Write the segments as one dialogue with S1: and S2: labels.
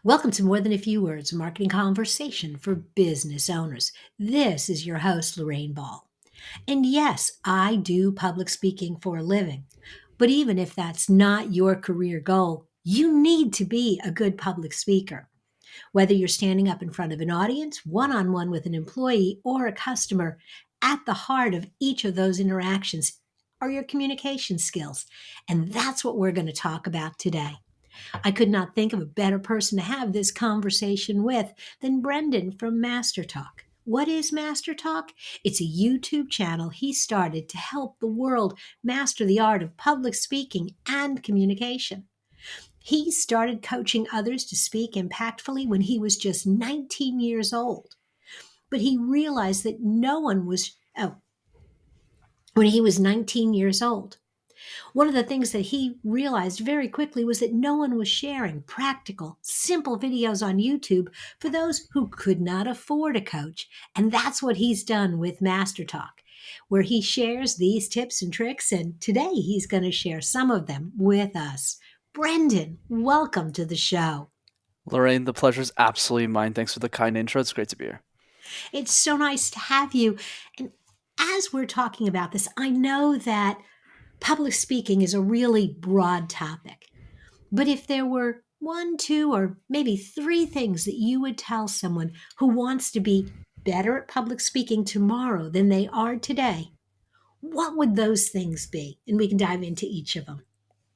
S1: Welcome to More Than a Few Words, marketing conversation for business owners. This is your host, Lorraine Ball. And yes, I do public speaking for a living. But even if that's not your career goal, you need to be a good public speaker. Whether you're standing up in front of an audience, one on one with an employee, or a customer, at the heart of each of those interactions are your communication skills. And that's what we're going to talk about today. I could not think of a better person to have this conversation with than Brenden from Master Talk. What is Master Talk? It's a YouTube channel he started to help the world master the art of public speaking and communication. He started coaching others to speak impactfully when he was just 19 years old. But he realized that no one was, when he was 19 years old. One of the things that he realized very quickly was that no one was sharing practical, simple videos on YouTube for those who could not afford a coach. And that's what he's done with Master Talk, where he shares these tips and tricks. And today he's going to share some of them with us. Brenden, welcome to the show.
S2: Lorraine, the pleasure is absolutely mine. Thanks for the kind intro. It's great to be here.
S1: It's so nice to have you. And as we're talking about this, I know that public speaking is a really broad topic. But if there were one, two, or maybe three things that you would tell someone who wants to be better at public speaking tomorrow than they are today, what would those things be? And we can dive into each of them.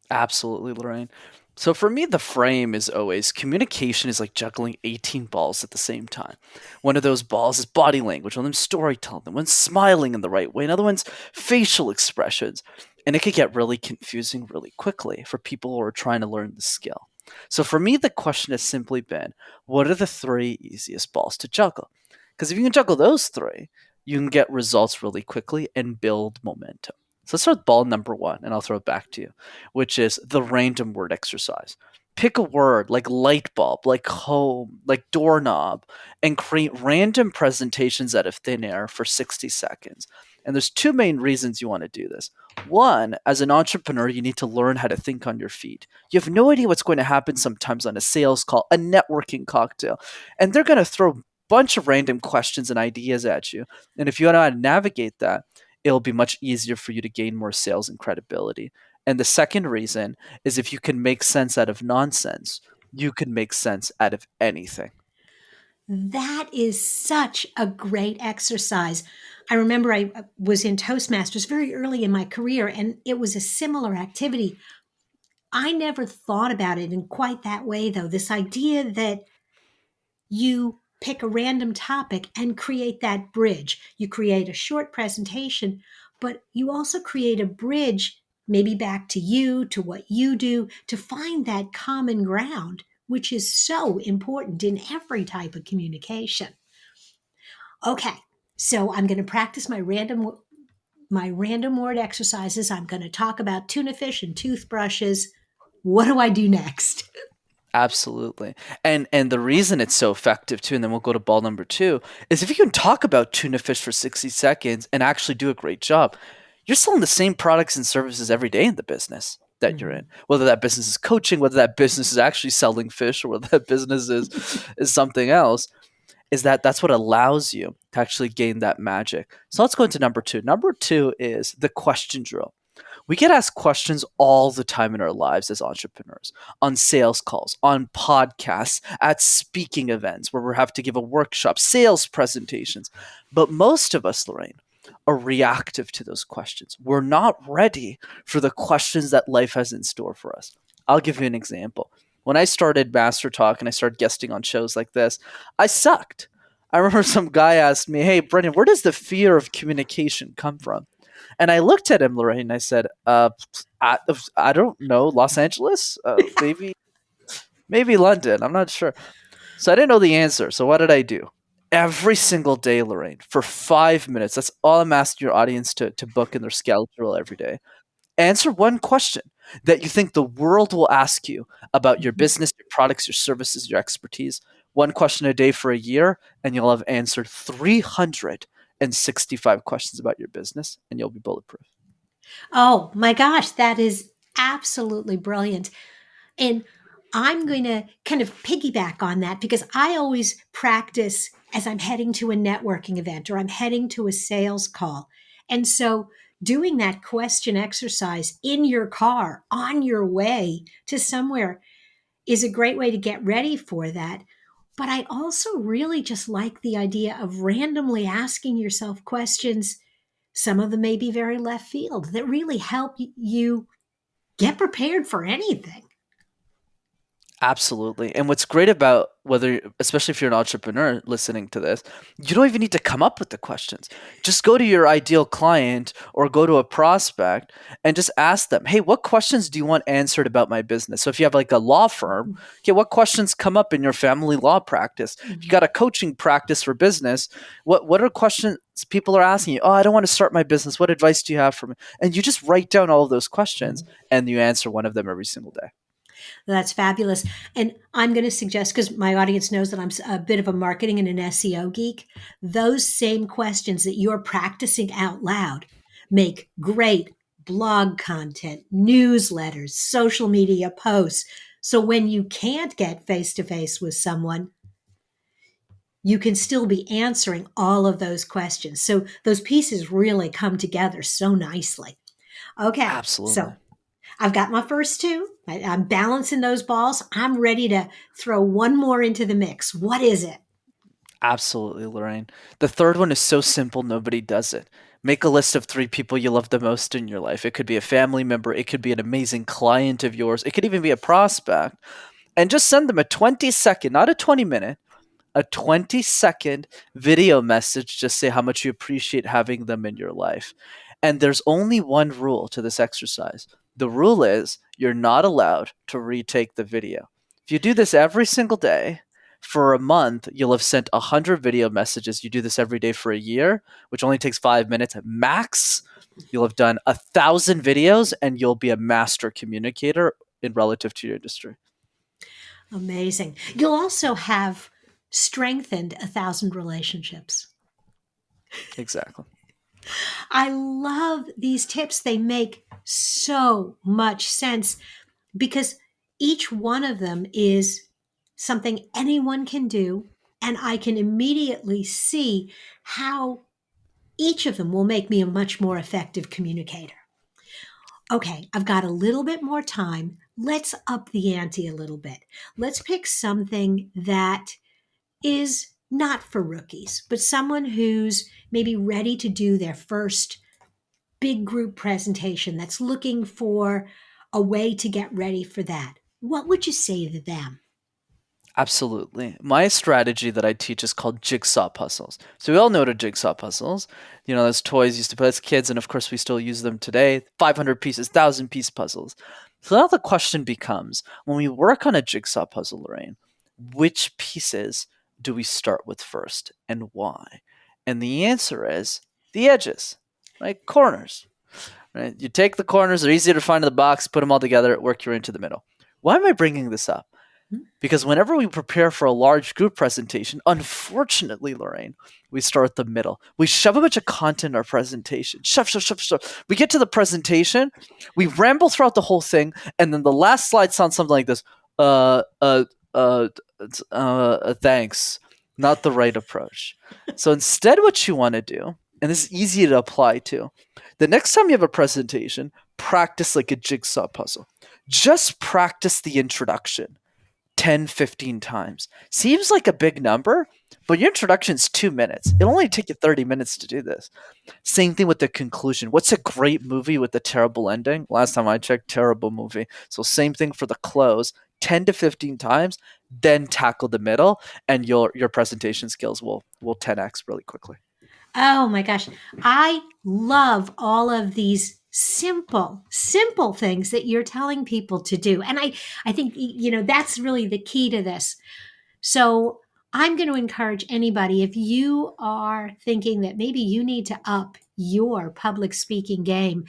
S2: Absolutely, Lorraine. So for me, the frame is always communication is like juggling 18 balls at the same time. One of those balls is body language, one of them storytelling, one's smiling in the right way, another one's facial expressions. And it could get really confusing really quickly for people who are trying to learn the skill. So for me, the question has simply been, what are the three easiest balls to juggle? Because if you can juggle those three, you can get results really quickly and build momentum. So let's start with ball number one, and I'll throw it back to you, which is the random word exercise. Pick a word like light bulb, like home, like doorknob, and create random presentations out of thin air for 60 seconds. And there's two main reasons you want to do this. One, as an entrepreneur, you need to learn how to think on your feet. You have no idea what's going to happen sometimes on a sales call, a networking cocktail, and they're going to throw a bunch of random questions and ideas at you. And if you know how to navigate that, it'll be much easier for you to gain more sales and credibility. And the second reason is if you can make sense out of nonsense, you can make sense out of anything.
S1: That is such a great exercise. I remember I was in Toastmasters very early in my career, and it was a similar activity. I never thought about it in quite that way, though. This idea that you pick a random topic and create that bridge. You create a short presentation, but you also create a bridge, maybe back to you, to what you do, to find that common ground, which is so important in every type of communication. Okay, so I'm going to practice my random word exercises. I'm going to talk about tuna fish and toothbrushes. What do I do next?
S2: Absolutely. And the reason it's so effective too, and then we'll go to ball number two, is if you can talk about tuna fish for 60 seconds and actually do a great job, you're selling the same products and services every day in the business that you're in.
S1: Mhm.
S2: Whether that business is coaching, whether that business is actually selling fish, or whether that business is something else, is that's what allows you to actually gain that magic. So let's go into number two. Number two is the question drill. We get asked questions all the time in our lives as entrepreneurs, on sales calls, on podcasts, at speaking events where we have to give a workshop, sales presentations. But most of us, Lorraine, are reactive to those questions. We're not ready for the questions that life has in store for us. I'll give you an example. When I started Master Talk and I started guesting on shows like this, I sucked. I remember some guy asked me, "Hey, Brendan, where does the fear of communication come from?" And I looked at him, Lorraine, and I said, I, I don't know, Los Angeles? Maybe London. I'm not sure. So I didn't know the answer. So what did I do? Every single day, Lorraine, for 5 minutes, that's all I'm asking your audience to book in their schedule every day. Answer one question that you think the world will ask you about your business, your products, your services, your expertise. One question a day for a year, and you'll have answered 365 questions about your business, and you'll be bulletproof.
S1: Oh my gosh, that is absolutely brilliant. And I'm going to kind of piggyback on that because I always practice as I'm heading to a networking event or I'm heading to a sales call. And so doing that question exercise in your car on your way to somewhere is a great way to get ready for that. But I also really just like the idea of randomly asking yourself questions. Some of them may be very left field that really help you get prepared for anything.
S2: Absolutely. And what's great about whether, especially if you're an entrepreneur listening to this, you don't even need to come up with the questions. Just go to your ideal client or go to a prospect and just ask them, hey, what questions do you want answered about my business? So if you have like a law firm, okay, what questions come up in your family law practice? If you got a coaching practice for business, what are questions people are asking you? Oh, I don't want to start my business. What advice do you have for me? And you just write down all of those questions and you answer one of them every single day.
S1: That's fabulous. And I'm going to suggest, because my audience knows that I'm a bit of a marketing and an SEO geek, those same questions that you're practicing out loud make great blog content, newsletters, social media posts. So when you can't get face to face with someone, you can still be answering all of those questions. So those pieces really come together so nicely. Okay,
S2: Absolutely.
S1: so I've got my first two. I'm balancing those balls. I'm ready to throw one more into the mix. What is it?
S2: Absolutely, Lorraine. The third one is so simple, nobody does it. Make a list of three people you love the most in your life. It could be a family member, it could be an amazing client of yours, it could even be a prospect. And just send them a 20-second, not a 20-minute, a 20-second video message. Just say how much you appreciate having them in your life. And there's only one rule to this exercise. The rule is you're not allowed to retake the video. If you do this every single day for a month, you'll have sent 100 video messages. You do this every day for a year, which only takes 5 minutes max. You'll have done 1,000 videos and you'll be a master communicator in relative to your industry.
S1: Amazing. You'll also have strengthened 1,000 relationships.
S2: Exactly.
S1: I love these tips. They make so much sense because each one of them is something anyone can do. And I can immediately see how each of them will make me a much more effective communicator. Okay, I've got a little bit more time. Let's up the ante a little bit. Let's pick something that is not for rookies, but someone who's maybe ready to do their first big group presentation that's looking for a way to get ready for that. What would you say to them?
S2: Absolutely. My strategy that I teach is called jigsaw puzzles. So we all know what a jigsaw puzzles. You know, those toys used to play as kids, and of course we still use them today. 500 pieces, 1,000 piece puzzles. So now the question becomes, when we work on a jigsaw puzzle, Lorraine, which pieces do we start with first and why? And the answer is the edges, right? Corners, right? You take the corners, they're easy to find in the box, put them all together, work your way into the middle. Why am I bringing this up? Because whenever we prepare for a large group presentation, unfortunately, Lorraine, we start at the middle. We shove a bunch of content in our presentation. Shove, shove, shove, shove. We get to the presentation, we ramble throughout the whole thing, and then the last slide sounds something like this. Uh, uh, uh, thanks. Not the right approach. So instead, what you want to do, and this is easy to apply to, the next time you have a presentation, practice like a jigsaw puzzle. Just practice the introduction 10, 15 times. Seems like a big number, but your introduction's 2 minutes. It'll only take you 30 minutes to do this. Same thing with the conclusion. What's a great movie with a terrible ending? Last time I checked, terrible movie. So same thing for the close, 10 to 15 times, then tackle the middle, and your presentation skills will 10x really quickly.
S1: Oh my gosh. I love all of these simple things that you're telling people to do. And I think, that's really the key to this. So I'm going to encourage anybody, if you are thinking that maybe you need to up your public speaking game,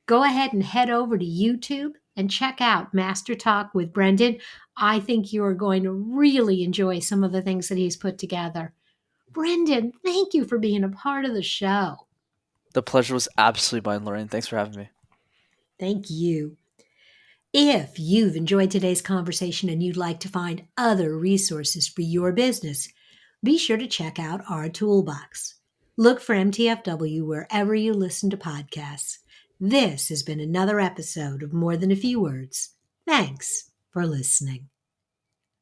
S1: go ahead and head over to YouTube and check out Master Talk with Brenden. I think you're going to really enjoy some of the things that he's put together. Brenden, thank you for being a part of the show.
S2: The pleasure was absolutely mine, Lorraine. Thanks for having me.
S1: Thank you. If you've enjoyed today's conversation and you'd like to find other resources for your business, be sure to check out our toolbox. Look for MTFW wherever you listen to podcasts. This has been another episode of More Than a Few Words. Thanks for listening.